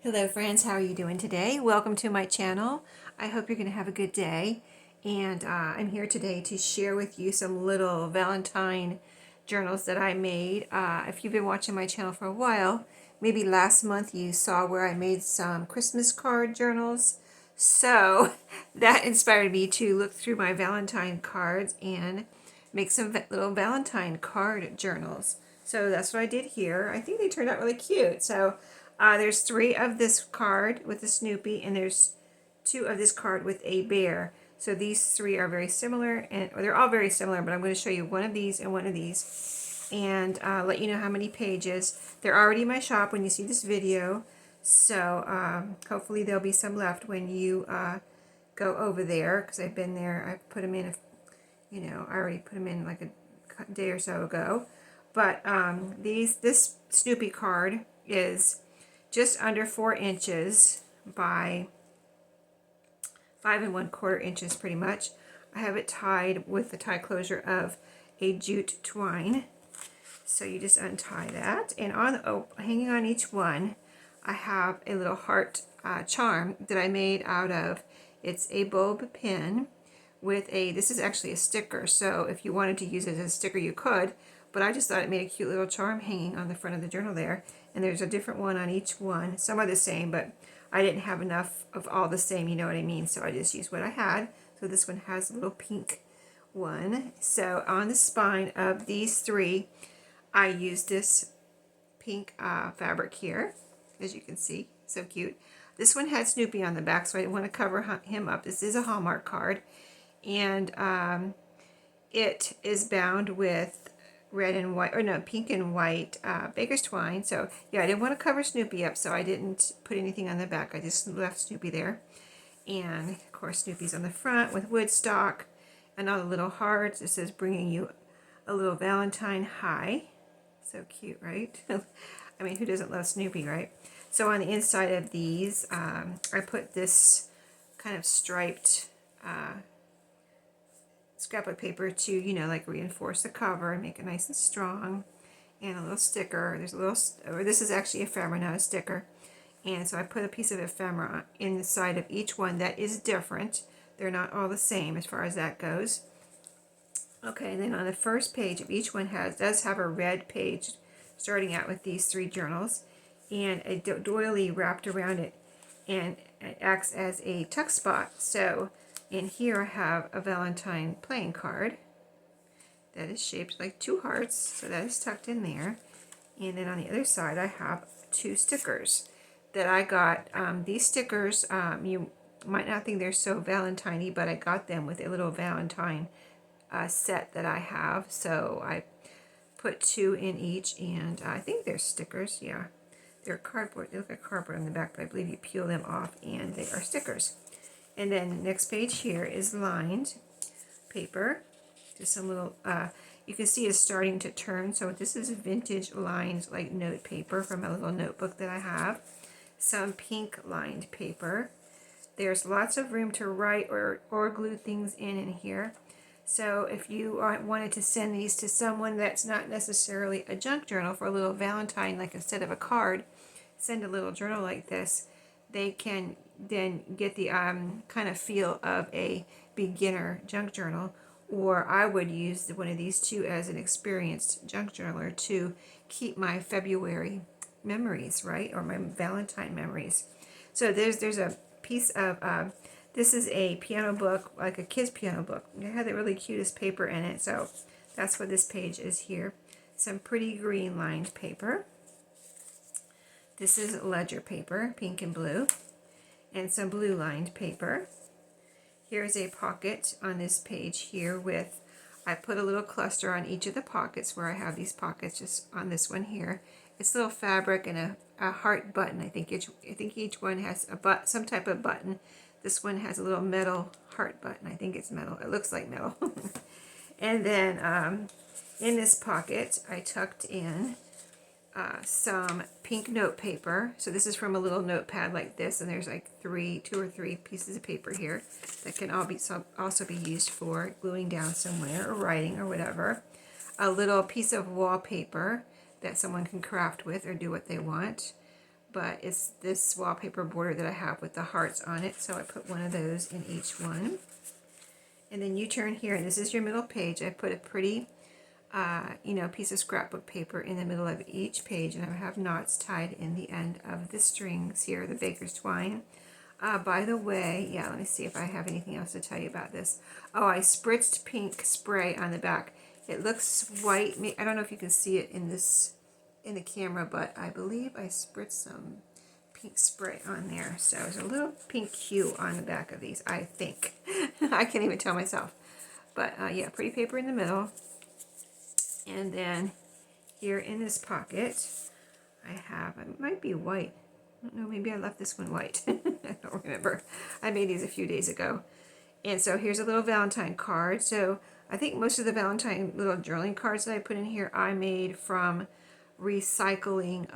Hello friends, how are you doing today? Welcome to my channel. I hope you're going to have a good day. And I'm here today to share with you some little Valentine journals that I made. If you've been watching my channel for a while, maybe last month you saw where I made some Christmas card journals. So that inspired me to look through my Valentine cards and make some little Valentine card journals. So that's what I did here. I think they turned out really cute. So there's 3 of this card with the Snoopy, and there's 2 of this card with a bear. So these 3 are very similar, or they're all very similar, but I'm going to show you one of these and one of these, and let you know how many pages. They're already in my shop when you see this video, so hopefully there'll be some left when you go over there, because I've been there. I put them in, I already put them in like a day or so ago. But this Snoopy card is just under 4 inches by 5 1/4 inches pretty much. I have it tied with the tie closure of a jute twine. So you just untie that, and hanging on each one I have a little heart charm that I made out of, it's a bulb pin with this is actually a sticker, so if you wanted to use it as a sticker you could, but I just thought it made a cute little charm hanging on the front of the journal there. And there's a different one on each one. Some are the same, but I didn't have enough of all the same, you know what I mean? So I just used what I had. So this one has a little pink one. So on the spine of these 3, I used this pink fabric here, as you can see. So cute. This one had Snoopy on the back, so I didn't want to cover him up. This is a Hallmark card, and it is bound with red and white, or no, pink and white baker's twine. So yeah, I didn't want to cover Snoopy up, so I didn't put anything on the back. I just left Snoopy there. And of course Snoopy's on the front with Woodstock and all the little hearts. It says bringing you a little Valentine high. So cute, right? I mean, who doesn't love Snoopy, right? So on the inside of these, I put this kind of striped scrapbook paper to, like reinforce the cover and make it nice and strong. And a little sticker. There's a little, or this is actually ephemera, not a sticker. And so I put a piece of ephemera in the side of each one that is different. They're not all the same as far as that goes. Okay, and then on the first page of each one does have a red page, starting out with these 3 journals, and a doily wrapped around it, and it acts as a tuck spot. So in here I have a Valentine playing card that is shaped like 2 hearts, so that is tucked in there. And then on the other side I have 2 stickers that I got. These stickers, you might not think they're so Valentine-y, but I got them with a little Valentine set that I have. So I put 2 in each, and I think they're stickers. Yeah, they're cardboard. They look like cardboard on the back, but I believe you peel them off and they are stickers. And then the next page here is lined paper. Just some little, you can see it's starting to turn. So this is vintage lined like note paper from a little notebook that I have. Some pink lined paper. There's lots of room to write or glue things in here. So if you wanted to send these to someone that's not necessarily a junk journal for a little Valentine, like instead of a card, send a little journal like this, they can then get the kind of feel of a beginner junk journal. Or I would use one of these 2 as an experienced junk journaler to keep my February memories, right? Or my Valentine memories. So there's a piece of, this is a piano book, like a kid's piano book. It had the really cutest paper in it, so that's what this page is here. Some pretty green lined paper. This is ledger paper, pink and blue, and some blue lined paper. Here's a pocket on this page here with, I put a little cluster on each of the pockets where I have these pockets, just on this one here. It's a little fabric and a heart button. I think each one has some type of button. This one has a little metal heart button. I think it's metal. It looks like metal. And then in this pocket, I tucked in some pink note paper. So this is from a little notepad like this, and there's like 2 or 3 pieces of paper here that can also be used for gluing down somewhere or writing or whatever. A little piece of wallpaper that someone can craft with or do what they want. but it's this wallpaper border that I have with the hearts on it, so I put one of those in each one. And then you turn here, and this is your middle page. I put a pretty, piece of scrapbook paper in the middle of each page, and I have knots tied in the end of the strings here, the baker's twine. By the way, yeah, let me see if I have anything else to tell you about this. Oh, I spritzed pink spray on the back. It looks white. I don't know if you can see it in the camera, but I believe I spritzed some pink spray on there. So there's a little pink hue on the back of these, I think. I can't even tell myself. But yeah, pretty paper in the middle. And then here in this pocket, I have, it might be white. I don't know, maybe I left this one white. I don't remember. I made these a few days ago. And so here's a little Valentine card. So I think most of the Valentine little journaling cards that I put in here, I made from recycling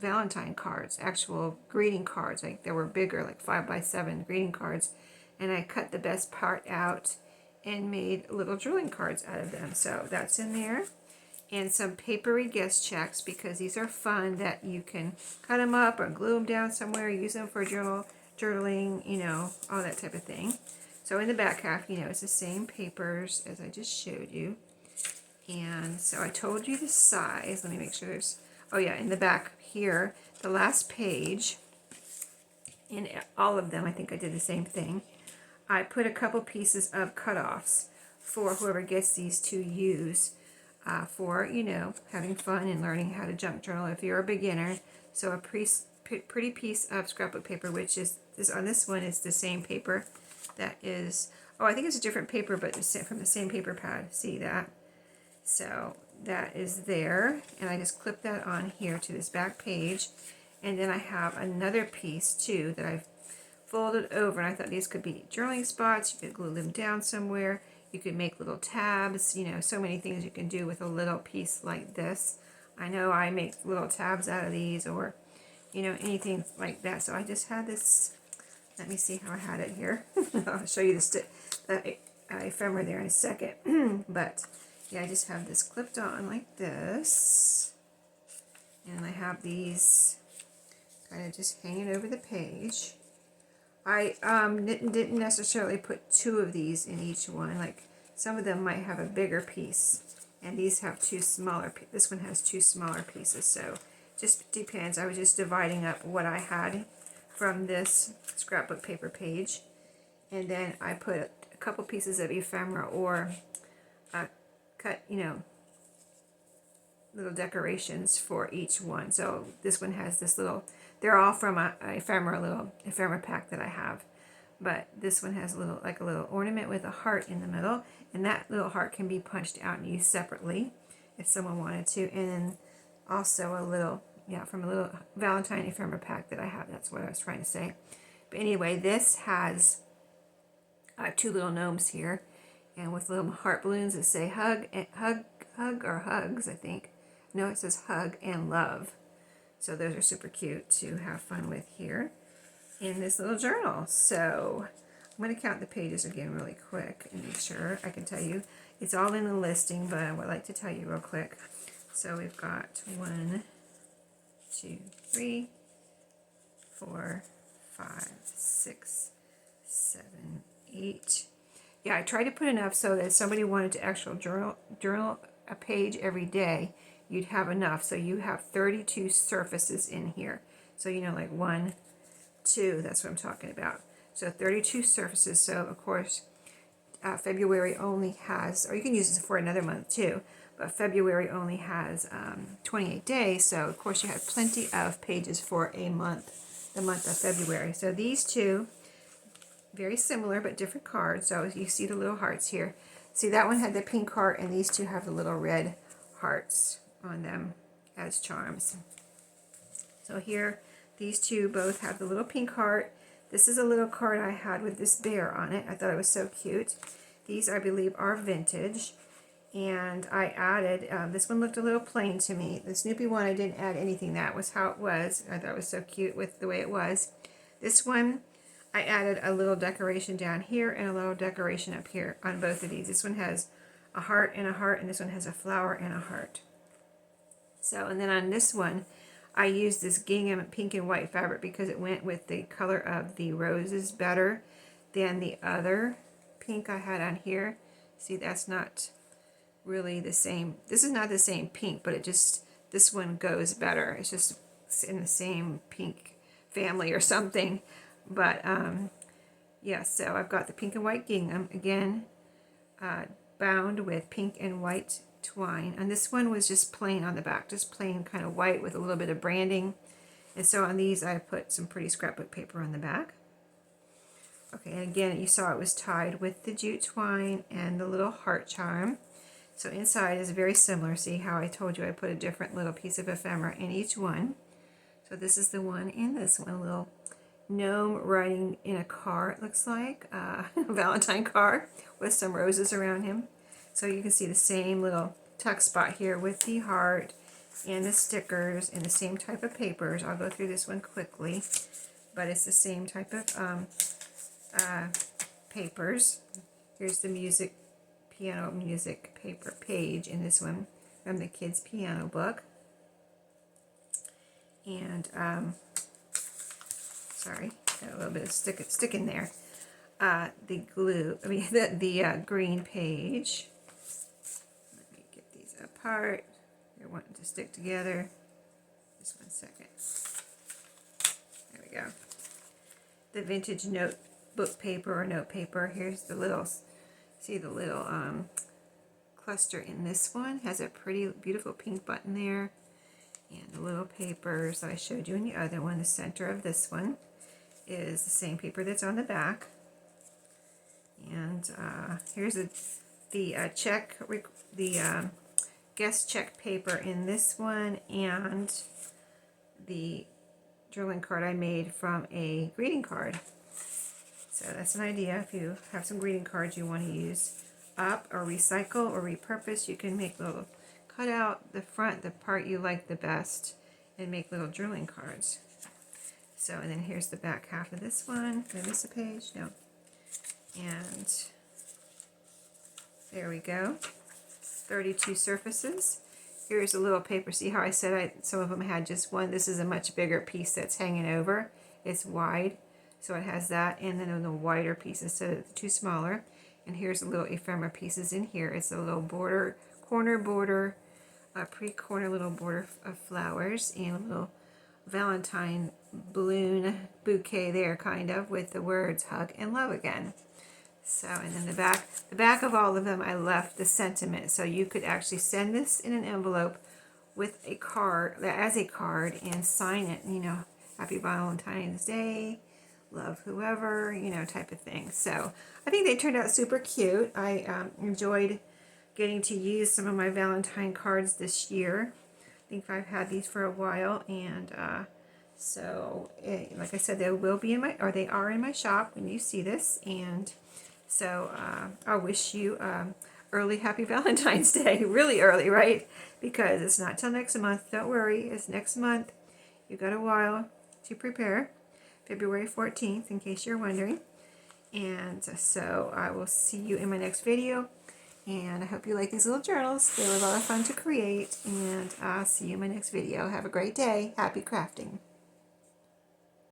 Valentine cards, actual greeting cards. Like they were bigger, like 5x7 greeting cards. And I cut the best part out and made little journaling cards out of them. So that's in there. And some papery guest checks, because these are fun that you can cut them up or glue them down somewhere, use them for journaling, all that type of thing. So in the back half, it's the same papers as I just showed you. And so I told you the size. Let me make sure there's, oh yeah, in the back here, the last page, in all of them, I think I did the same thing. I put a couple pieces of cutoffs for whoever gets these to use. For, having fun and learning how to junk journal if you're a beginner. So a pretty piece of scrapbook paper, which is on this one is the same paper that is, oh, I think it's a different paper, but it's from the same paper pad. See that? So that is there, and I just clip that on here to this back page. And then I have another piece too that I've folded over, and I thought these could be journaling spots. You could glue them down somewhere. You could make little tabs, so many things you can do with a little piece like this. I know I make little tabs out of these, or, anything like that. So I just had this, let me see how I had it here. I'll show you the ephemera there in a second. But, yeah, I just have this clipped on like this. And I have these kind of just hanging over the page. I didn't necessarily put two of these in each one. Like some of them might have a bigger piece, and these have two smaller. This one has two smaller pieces, so just depends. I was just dividing up what I had from this scrapbook paper page, and then I put a couple pieces of ephemera or cut, little decorations for each one. So this one has this little. They're all from a little ephemera pack that I have. But this one has a little ornament with a heart in the middle. And that little heart can be punched out and used separately if someone wanted to. And then also from a little Valentine ephemera pack that I have. That's what I was trying to say. But anyway, this has two little gnomes here. And with little heart balloons that say hug or hugs, I think. No, it says hug and love. So those are super cute to have fun with here in this little journal. So I'm going to count the pages again really quick and make sure I can tell you. It's all in the listing, but I would like to tell you real quick. So we've got 1, 2, 3, 4, 5, 6, 7, 8. Yeah, I tried to put enough so that if somebody wanted to actually journal a page every day, you'd have enough. So you have 32 surfaces in here. So like 1, 2, that's what I'm talking about. So 32 surfaces. So of course, February only has, or you can use this for another month too, but February only has 28 days. So of course you have plenty of pages for a month, the month of February. So these two, very similar but different cards. So you see the little hearts here. See, that one had the pink heart, and these two have the little red hearts on them as charms. So here, these two both have the little pink heart. This is a little card I had with this bear on it. I thought it was so cute. These, I believe, are vintage. And I added, this one looked a little plain to me. The Snoopy one, I didn't add anything. That was how it was. I thought it was so cute with the way it was. This one, I added a little decoration down here and a little decoration up here on both of these. This one has a heart, and this one has a flower and a heart. So, and then on this one, I used this gingham pink and white fabric because it went with the color of the roses better than the other pink I had on here. See, that's not really the same. This is not the same pink, but it just, this one goes better. It's just in the same pink family or something. But yeah, so I've got the pink and white gingham again, bound with pink and white twine. And this one was just plain on the back, just plain kind of white with a little bit of branding. And so on these I put some pretty scrapbook paper on the back. Okay, and again you saw it was tied with the jute twine and the little heart charm. So inside is very similar. See how I told you I put a different little piece of ephemera in each one. So this is the one in this one, a little gnome riding in a car, it looks like, a Valentine car with some roses around him. So you can see the same little tuck spot here with the heart and the stickers and the same type of papers. I'll go through this one quickly, but it's the same type of papers. Here's the piano music paper page in this one from the kids' piano book. And sorry, got a little bit of stick in there. The glue, the green page. Let me get these apart. They're wanting to stick together. Just 1 second. There we go. The vintage notebook paper or note paper. Here's the little, see the little cluster in this one. Has a pretty, beautiful pink button there. And the little papers that I showed you in the other one, the center of this one is the same paper that's on the back. And here's the guest check paper in this one, and the journaling card I made from a greeting card. So that's an idea. If you have some greeting cards you want to use up or recycle or repurpose, you can make little, cut out the front, the part you like the best, and make little journaling cards. So, and then here's the back half of this one. Did I miss a page? No. And there we go. 32 surfaces. Here's a little paper. See how I said some of them had just one? This is a much bigger piece that's hanging over. It's wide, so it has that, and then a wider piece instead of the two smaller. And here's the little ephemera pieces in here. It's a little border, corner border, a pre-corner little border of flowers, and a little Valentine balloon bouquet there, kind of, with the words hug and love again. So, and then the back of all of them I left the sentiment, so you could actually send this in an envelope with a card, as a card, and sign it, you know, Happy Valentine's Day, love whoever, you know, type of thing. So I think they turned out super cute. I enjoyed getting to use some of my Valentine cards this year. I think I've had these for a while, and so like I said, they will be in my, or they are in my shop when you see this. And so I wish you early Happy Valentine's Day, really early, right? Because it's not till next month. Don't worry, it's next month. You've got a while to prepare. February 14th, in case you're wondering. And so I will see you in my next video. And I hope you like these little journals. They were a lot of fun to create. And I'll see you in my next video. Have a great day. Happy crafting.